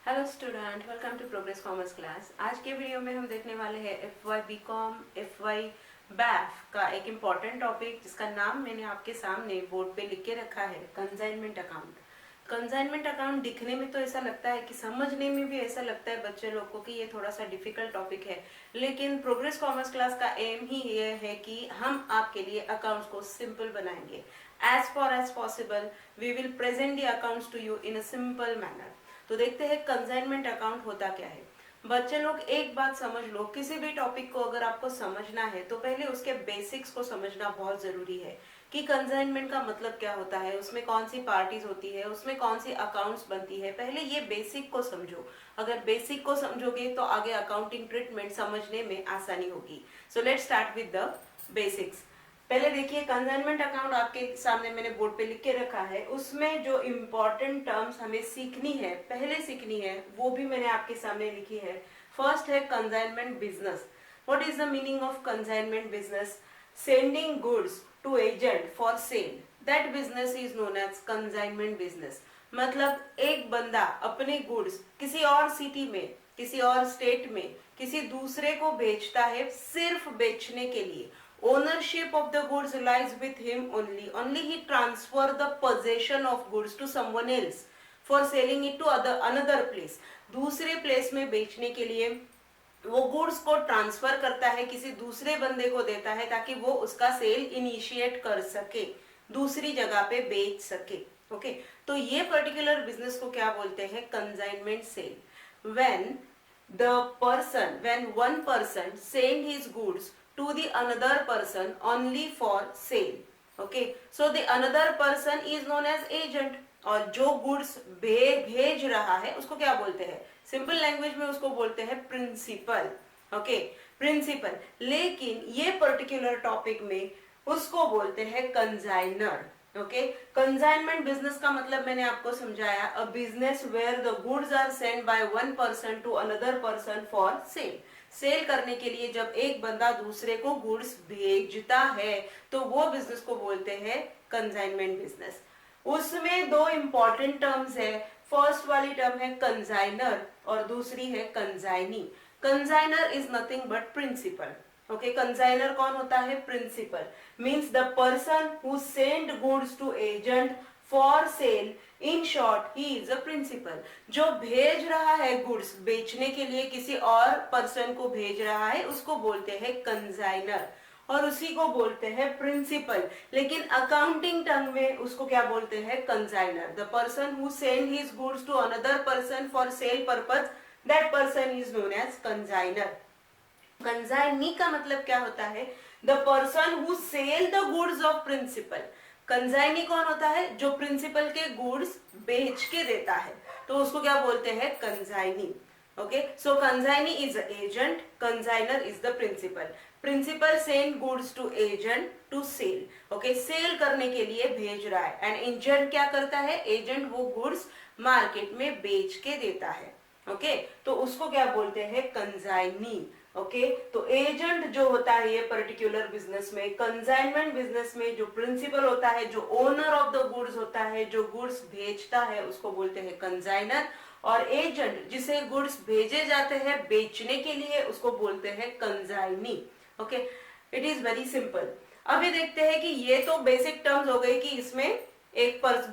Hello student, welcome to progress commerce class. आज के video में हम देखने वाले हैं FY बीकॉम FY बैफ का एक इम्पॉर्टेंट टॉपिक जिसका नाम मैंने आपके सामने बोर्ड पे लिख के रखा है, कंसाइनमेंट अकाउंट। कंसाइनमेंट अकाउंट दिखने में तो ऐसा लगता है कि समझने में भी ऐसा लगता है बच्चे लोग को कि ये थोड़ा सा डिफिकल्ट टॉपिक है, लेकिन प्रोग्रेस कॉमर्स क्लास का एम ही ये है कि हम आपके लिए अकाउंट्स को सिंपल बनाएंगे। As far as possible we will present the accounts to you in a simple manner. तो देखते हैं कंसाइनमेंट अकाउंट होता क्या है। बच्चे लोग एक बात समझ लो, किसी भी टॉपिक को अगर आपको समझना है तो पहले उसके बेसिक्स को समझना बहुत जरूरी है कि कंसाइनमेंट का मतलब क्या होता है, उसमें कौन सी पार्टीज होती है, उसमें कौन सी अकाउंट्स बनती है। पहले ये बेसिक को समझो। अगर बेसिक को समझोगे तो आगे अकाउंटिंग ट्रीटमेंट समझने में आसानी होगी। So let's start with the basics. पहले देखिए, कंसाइनमेंट अकाउंट आपके सामने मैंने बोर्ड पे लिख के रखा है। उसमें जो इम्पोर्टेंट टर्म्स हमें सीखनी है, पहले सीखनी है, वो भी मैंने आपके सामने लिखी है। फर्स्ट है consignment business. What is the meaning of consignment business? Sending goods to agent for sale, that business is known as consignment business. मतलब एक बंदा अपने गुड्स किसी और सिटी में, किसी और स्टेट में किसी दूसरे को भेजता है सिर्फ बेचने के लिए। Ownership of the goods lies with him only. Only he transfer the possession of goods to someone else for selling it to another place. दूसरे प्लेस में बेचने के लिए वो गुड्स को ट्रांसफर करता है, किसी दूसरे बंदे को देता है ताकि वो उसका सेल इनिशिएट कर सके, दूसरी जगह पे बेच सके। ओके, तो ये पर्टिकुलर बिजनेस को क्या बोलते हैं? Consignment sale. when one person send his goods to the another person only for sale. Okay, so the another person is known as agent. और जो गुड्स भेज रहा है उसको क्या बोलते हैं? सिंपल लैंग्वेज में उसको बोलते हैं प्रिंसिपल। Okay, principal. लेकिन ये पर्टिकुलर टॉपिक में उसको बोलते हैं कंसाइनर। ओके, कंसाइनमेंट बिजनेस का मतलब मैंने आपको समझाया, a business where the goods are send by one person to another person for sale. Sell करने के लिए जब एक बंदा दूसरे को गुड्स भेजता है तो वो बिजनेस को बोलते हैं कंसाइनमेंट बिजनेस। उसमें दो इंपॉर्टेंट टर्म्स है। फर्स्ट वाली टर्म है कंसाइनर और दूसरी है consignee. Consignor is nothing but principal. Okay, consignor कौन होता है? Principal. Means the person who send goods to agent for sale, in short he is a principal. जो भेज रहा है गुड्स बेचने के लिए, किसी और पर्सन को भेज रहा है, उसको बोलते हैं कंसाइनर और उसी को बोलते हैं प्रिंसिपल। लेकिन अकाउंटिंग टर्म में उसको क्या बोलते हैं? Consignor. The person who send his goods to another person for sale purpose, that person is known as consignor. Consignee का मतलब क्या होता है? The person who sell the goods of principal. Consignee कौन होता है? जो प्रिंसिपल के गुड्स बेच के देता है, तो उसको क्या बोलते हैं? Consignee. Okay, so consignee is agent, consignor is the principal. Principal send goods to agent to sell. Okay, sell करने के लिए भेज रहा है। एंड एजेंट क्या करता है? एजेंट वो गुड्स मार्केट में बेच के देता है। ओके, तो उसको क्या बोलते हैं? कंसाइनी। ओके, तो एजेंट जो होता है ये पर्टिकुलर बिजनेस में, कंसाइनमेंट बिजनेस में जो प्रिंसिपल होता है, जो ओनर ऑफ द गुड्स होता है, जो गुड्स भेजता है, उसको बोलते हैं कंसाइनर। और एजेंट जिसे गुड्स भेजे जाते हैं बेचने के लिए, उसको बोलते हैं consignee. Okay, it is very simple. अभी देखते हैं कि ये तो बेसिक टर्म्स हो गई कि इसमें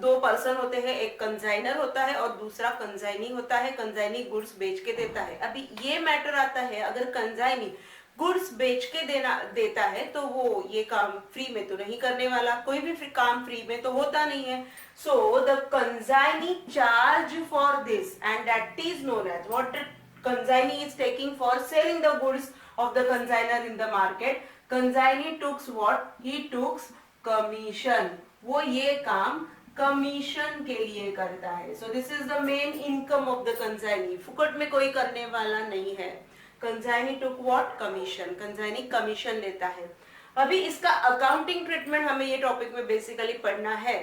दो पर्सन होते हैं, एक कंसाइनर होता है और दूसरा कंसाइनी होता है। कंसाइनी गुड्स बेच के देता है। अभी ये मैटर आता है, अगर कंसाइनी गुड्स बेच के देता है तो वो ये काम फ्री में तो नहीं करने वाला, कोई भी काम फ्री में तो होता नहीं है। So the consignee charge for this and that is known as what consignee is taking for selling the goods of the consignor in the market. Consignee takes what? He takes commission. वो ये काम commission के लिए करता है। So this is the main income of the consignee. फुकट में कोई करने वाला नहीं है। Consignee took what? Commission. Consignee commission लेता है। अभी इसका अकाउंटिंग ट्रीटमेंट हमें ये टॉपिक में बेसिकली पढ़ना है।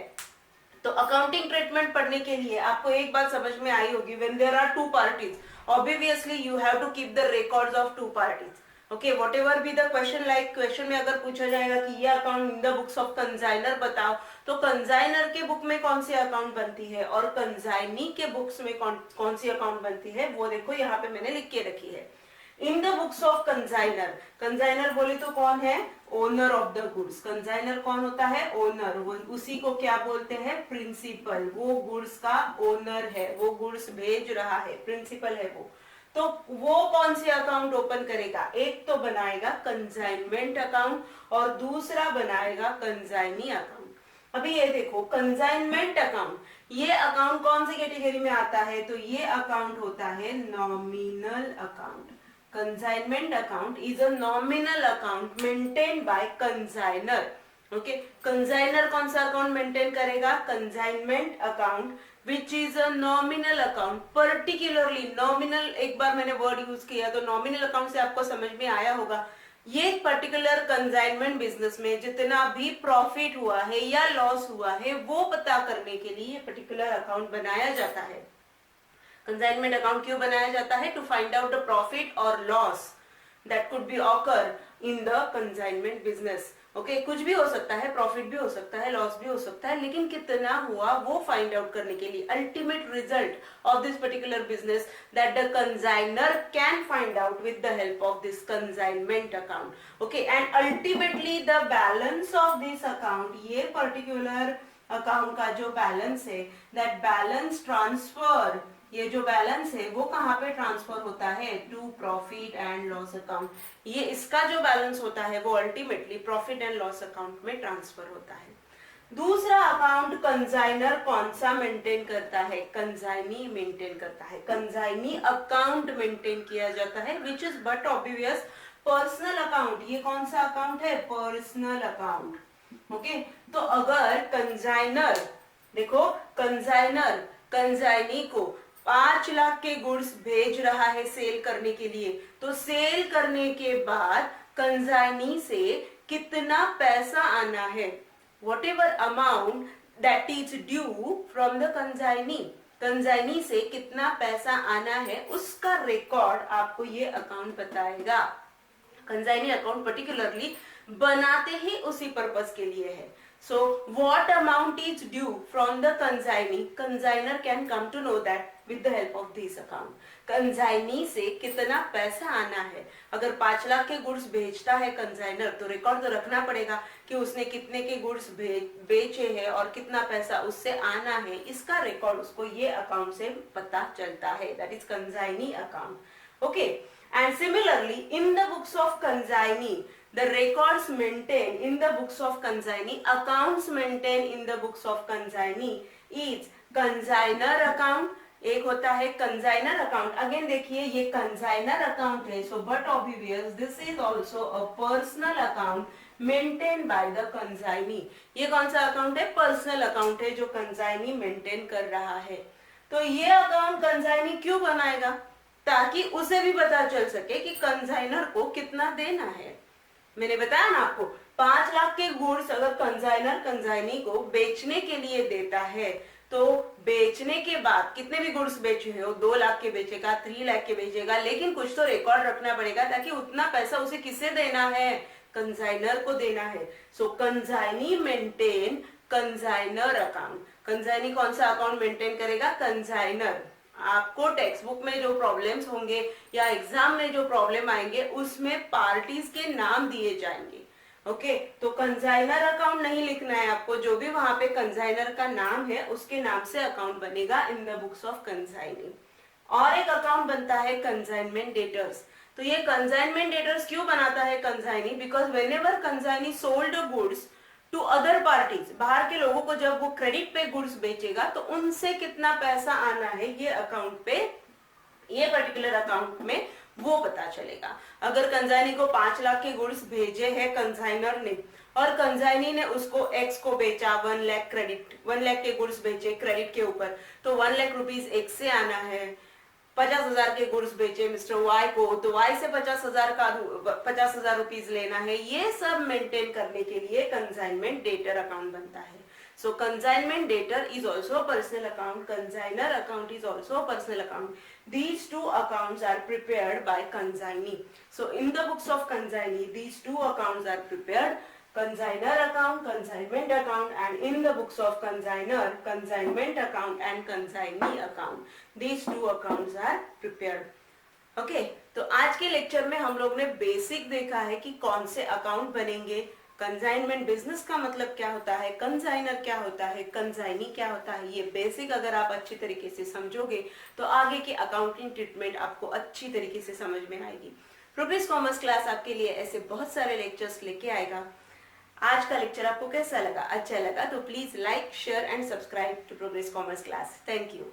तो अकाउंटिंग ट्रीटमेंट पढ़ने के लिए आपको एक बात समझ में आई होगी, when there are two parties obviously you have to keep the records of two parties. Okay, whatever be the question, like question में अगर पूछा जाएगा कि ये account in the books of consignor बताओ, तो कंजाइनर के बुक में कौन सी अकाउंट बनती है और कंजाइनी के बुक्स में कौन सी अकाउंट बनती है, वो देखो यहाँ पे मैंने लिख के रखी है। इन द बुक्स ऑफ कंजाइनर, कंजाइनर बोले तो कौन है, ओनर ऑफ द गुड्स। कंजाइनर कौन होता है, ओनर, वो उसी को क्या बोलते हैं, प्रिंसिपल। वो गुड्स का ओनर है, वो गुड्स भेज रहा है, प्रिंसिपल है वो। तो वो कौन सी अकाउंट ओपन करेगा, एक तो बनाएगा कंजाइनमेंट अकाउंट और दूसरा बनाएगा कंजाइनी अकाउंट। अभी ये देखो कंजाइनमेंट अकाउंट, ये अकाउंट कौन सी कैटेगरी में आता है, तो ये अकाउंट होता है nominal account. Consignment account is a nominal account maintain by consignor. Okay, consignor कौन सा अकाउंट मेंटेन करेगा, consignment account which is a nominal account. Particularly nominal, एक बार मैंने वर्ड यूज किया तो नॉमिनल अकाउंट से आपको समझ में आया होगा, ये पर्टिकुलर कंजाइनमेंट बिजनेस में जितना भी प्रॉफिट हुआ है या लॉस हुआ है वो पता करने के लिए पर्टिकुलर अकाउंट बनाया जाता है। कंजाइनमेंट अकाउंट क्यों बनाया जाता है, to find out the profit और loss that could be occur in the consignment business. Okay, कुछ भी हो सकता है, प्रॉफिट भी हो सकता है, लॉस भी हो सकता है, लेकिन कितना हुआ वो फाइंड आउट करने के लिए ultimate result of this particular business that the consignor can find out with the help of this consignment account. Okay, and ultimately the balance of this account, ये पर्टिकुलर अकाउंट का जो balance है, that balance transfer, ये जो balance है वो कहाँ पे ट्रांसफर होता है, to profit and loss account. ये इसका जो बैलेंस होता है वो ultimately profit and loss account में ट्रांसफर होता है। दूसरा अकाउंट कंजाइनर कौन सा मेंटेन करता है, कंजाइनी मेंटेन करता है। कंजाइनी अकाउंट मेंटेन किया जाता है which is but obvious personal account. ये कौन सा अकाउंट है, पर्सनल अकाउंट। ओके, तो अगर कंजाइनर, देखो कंजाइनर कंजाइनी को 5 लाख के गुड्स भेज रहा है सेल करने के लिए, तो सेल करने के बाद कंजाइनी से कितना पैसा आना है, what ever amount that is due from the consignee, consignee से कितना पैसा आना है उसका रिकॉर्ड आपको ये अकाउंट बताएगा। कंजाइनी अकाउंट पर्टिकुलरली बनाते ही उसी पर्पस के लिए है। So what amount is due from the consignee? Consigner can come to know that with the help of this account. Consignee से कितना पैसा आना है, अगर 5 लाख के गुड्स भेजता है कंजाइनर तो रिकॉर्ड तो रखना पड़ेगा कि उसने कितने के गुड्स बेचे हैं और कितना पैसा उससे आना है, इसका रिकॉर्ड उसको ये अकाउंट से पता चलता है, that is consignee account. Okay, and similarly in the books of consignee the records maintained in the books of consignee, accounts maintained in the books of consignee is consigner account, एक होता है कंजाइनर account. Again देखिए ये कंजाइनर account है, so but obvious this is also a personal account maintain by the consignee. ये कौन सा account है, पर्सनल अकाउंट है जो कंजाइनी मेंटेन कर रहा है। तो ये अकाउंट कंजाइनी क्यों बनाएगा, ताकि उसे भी पता चल सके कि कंजाइनर को कितना देना है। मैंने बताया ना आपको, 5 लाख के गुड्स अगर कंजाइनर कंजाइनी को बेचने के लिए देता है तो बेचने के बाद कितने भी गुड्स बेचे हो, 2 लाख के बेचेगा, 3 लाख के बेचेगा, लेकिन कुछ तो रिकॉर्ड रखना पड़ेगा ताकि उतना पैसा उसे किसे देना है, कंजाइनर को देना है। सो कंजाइनी मेंटेन कंजाइनर अकाउंट। कंजाइनी कौन सा अकाउंट मेंटेन करेगा, कंजाइनर। आपको टेक्स्ट बुक में जो प्रॉब्लम्स होंगे या एग्जाम में जो प्रॉब्लम आएंगे उसमें पार्टीज के नाम दिए जाएंगे। ओके, तो कंजाइनर अकाउंट नहीं लिखना है आपको, जो भी वहां पे कंजाइनर का नाम है उसके नाम से अकाउंट बनेगा इन द बुक्स ऑफ कंजाइनी। और एक अकाउंट बनता है कंजाइनमेंट डेटर्स। तो ये कंजाइनमेंट डेटर्स क्यों बनाता है consignee, because whenever consignee sold goods to other parties, बाहर के लोगों को जब वो क्रेडिट पे गुड्स बेचेगा तो उनसे कितना पैसा आना है ये अकाउंट पे, ये पर्टिकुलर अकाउंट में वो पता चलेगा। अगर कंजाइनी को 5 लाख के गुड्स भेजे हैं कंजाइनर ने और कंजाइनी ने उसको एक्स को बेचा 1 लाख क्रेडिट, 1 लाख के गुड्स बेचे क्रेडिट के ऊपर, तो 1 लाख रुपीज एक्स से आना है। 50,000 के गुड्स बेचे मिस्टर वाई को, तो वाई से 50,000 रुपीज लेना है। ये सब मेंटेन करने के लिए कंसाइनमेंट डेटर अकाउंट बनता है। So consignment debtor is also a personal account. Consignor account is also a personal account. These two accounts are prepared by consignee. So in the books of consignee, these two accounts are prepared. Consignor account, consignment account, and in the books of consignor, consignment account and consignee account. These two accounts are prepared. Okay तो आज के lecture में हम लोग ने basic देखा है कि कौन से अकाउंट बनेंगे, कंसाइनमेंट बिजनेस का मतलब क्या होता है, कंसाइनर क्या होता है, कंसाइनी क्या होता है। ये बेसिक अगर आप अच्छी तरीके से समझोगे तो आगे की अकाउंटिंग ट्रीटमेंट आपको अच्छी तरीके से समझ में आएगी। प्रोग्रेस कॉमर्स क्लास आपके लिए ऐसे बहुत सारे लेक्चर्स लेके आएगा। आज का लेक्चर आपको कैसा लगा? अच्छा लगा तो please like, share and subscribe to progress commerce class. Thank you.